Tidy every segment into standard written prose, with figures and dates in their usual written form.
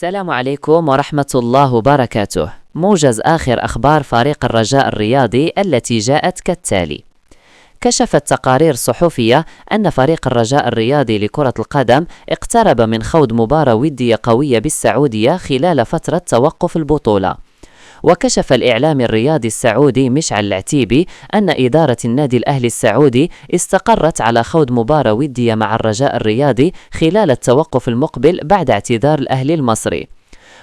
السلام عليكم ورحمة الله وبركاته. موجز آخر أخبار فريق الرجاء الرياضي التي جاءت كالتالي: كشفت تقارير صحفية أن فريق الرجاء الرياضي لكرة القدم اقترب من خوض مباراة ودية قوية بالسعودية خلال فترة توقف البطولة. وكشف الإعلامي الرياضي السعودي مشعل العتيبي أن إدارة النادي الأهلي السعودي استقرت على خوض مباراة ودية مع الرجاء الرياضي خلال التوقف المقبل بعد اعتذار الأهلي المصري.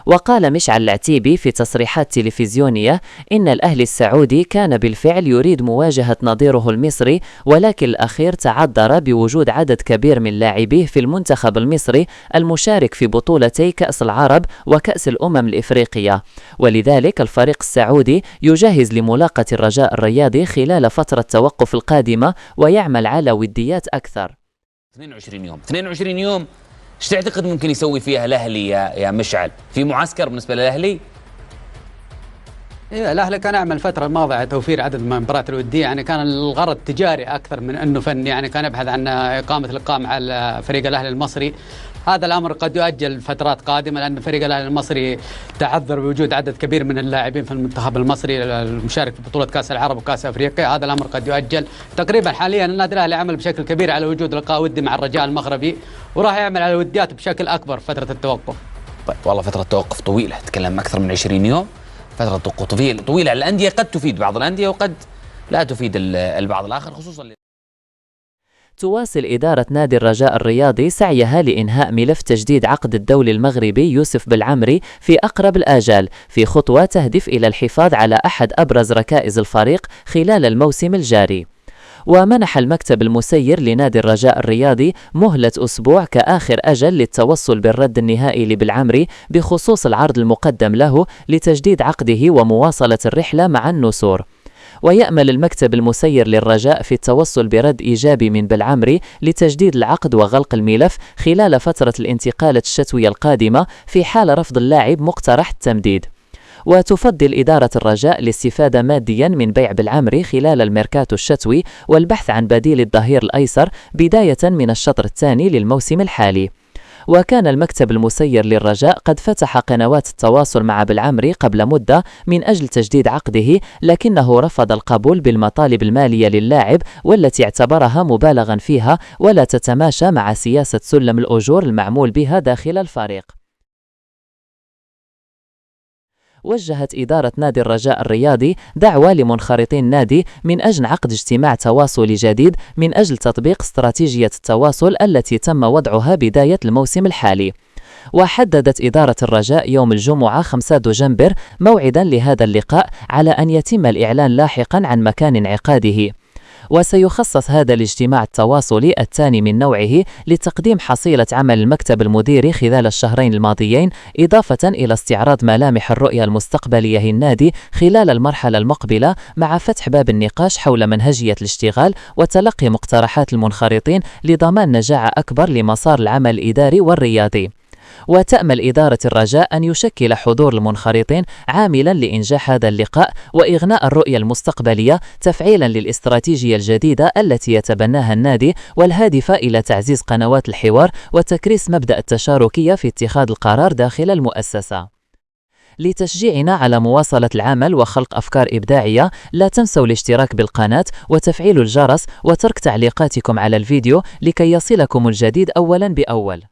وقال مشعل العتيبي في تصريحات تلفزيونية إن الأهلي السعودي كان بالفعل يريد مواجهة نظيره المصري، ولكن الأخير تعذر بوجود عدد كبير من لاعبيه في المنتخب المصري المشارك في بطولتي كأس العرب وكأس الأمم الإفريقية، ولذلك الفريق السعودي يجهز لملاقة الرجاء الرياضي خلال فترة التوقف القادمة ويعمل على وديات أكثر. 22 يوم ايش تعتقد ممكن يسوي فيها الاهلي يا مشعل؟ في معسكر بالنسبه للاهلي؟ إيه، الاهلي كان يعمل الفتره الماضيه توفير عدد من المباريات الوديه، يعني كان الغرض تجاري اكثر من انه فني، يعني كان يبحث عن اقامه لقاء مع فريق الاهلي المصري. هذا الامر قد يؤجل فترات قادمه لان فريق الاهلي المصري تعذر بوجود عدد كبير من اللاعبين في المنتخب المصري المشارك في بطوله كاس العرب وكاس افريقيا. هذا الامر قد يؤجل تقريبا. حاليا النادي الاهلي عمل بشكل كبير على وجود لقاء ودي مع الرجاء المغربي، وراح يعمل على الوديات بشكل اكبر في فتره التوقف. طيب والله فتره توقف طويله، تتكلم اكثر من 20 يوم، فتره توقف طويله على الانديه، قد تفيد بعض الانديه وقد لا تفيد البعض الاخر، خصوصا تواصل إدارة نادي الرجاء الرياضي سعيها لإنهاء ملف تجديد عقد الدولي المغربي يوسف بالعمري في أقرب الآجال، في خطوة تهدف إلى الحفاظ على أحد أبرز ركائز الفريق خلال الموسم الجاري. ومنح المكتب المسير لنادي الرجاء الرياضي مهلة أسبوع كآخر أجل للتوصل بالرد النهائي لبالعمري بخصوص العرض المقدم له لتجديد عقده ومواصلة الرحلة مع النسور. ويأمل المكتب المسير للرجاء في التوصل برد إيجابي من بالعمري لتجديد العقد وغلق الملف خلال فترة الانتقالات الشتوية القادمة في حال رفض اللاعب مقترح التمديد. وتفضل إدارة الرجاء الاستفادة ماديا من بيع بالعمري خلال الميركاتو الشتوي والبحث عن بديل الظهير الأيسر بداية من الشطر الثاني للموسم الحالي. وكان المكتب المسير للرجاء قد فتح قنوات التواصل مع بالعمري قبل مدة من أجل تجديد عقده، لكنه رفض القبول بالمطالب المالية للاعب والتي اعتبرها مبالغا فيها ولا تتماشى مع سياسة سلم الأجور المعمول بها داخل الفريق. وجهت إدارة نادي الرجاء الرياضي دعوة لمنخرطي النادي من أجل عقد اجتماع تواصلي جديد من أجل تطبيق استراتيجية التواصل التي تم وضعها بداية الموسم الحالي. وحددت إدارة الرجاء يوم الجمعة 5 دجنبر موعدا لهذا اللقاء على أن يتم الإعلان لاحقا عن مكان انعقاده. وسيخصص هذا الاجتماع التواصلي الثاني من نوعه لتقديم حصيلة عمل المكتب المديري خلال الشهرين الماضيين، إضافة إلى استعراض ملامح الرؤية المستقبلية للنادي خلال المرحلة المقبلة، مع فتح باب النقاش حول منهجية الاشتغال وتلقي مقترحات المنخرطين لضمان نجاعة أكبر لمسار العمل الإداري والرياضي. وتأمل إدارة الرجاء أن يشكل حضور المنخرطين عاملا لإنجاح هذا اللقاء وإغناء الرؤية المستقبلية تفعيلا للاستراتيجية الجديدة التي يتبناها النادي، والهادفة إلى تعزيز قنوات الحوار وتكريس مبدأ التشاركية في اتخاذ القرار داخل المؤسسة. لتشجيعنا على مواصلة العمل وخلق أفكار إبداعية، لا تنسوا الاشتراك بالقناة وتفعيل الجرس وترك تعليقاتكم على الفيديو لكي يصلكم الجديد أولا بأول.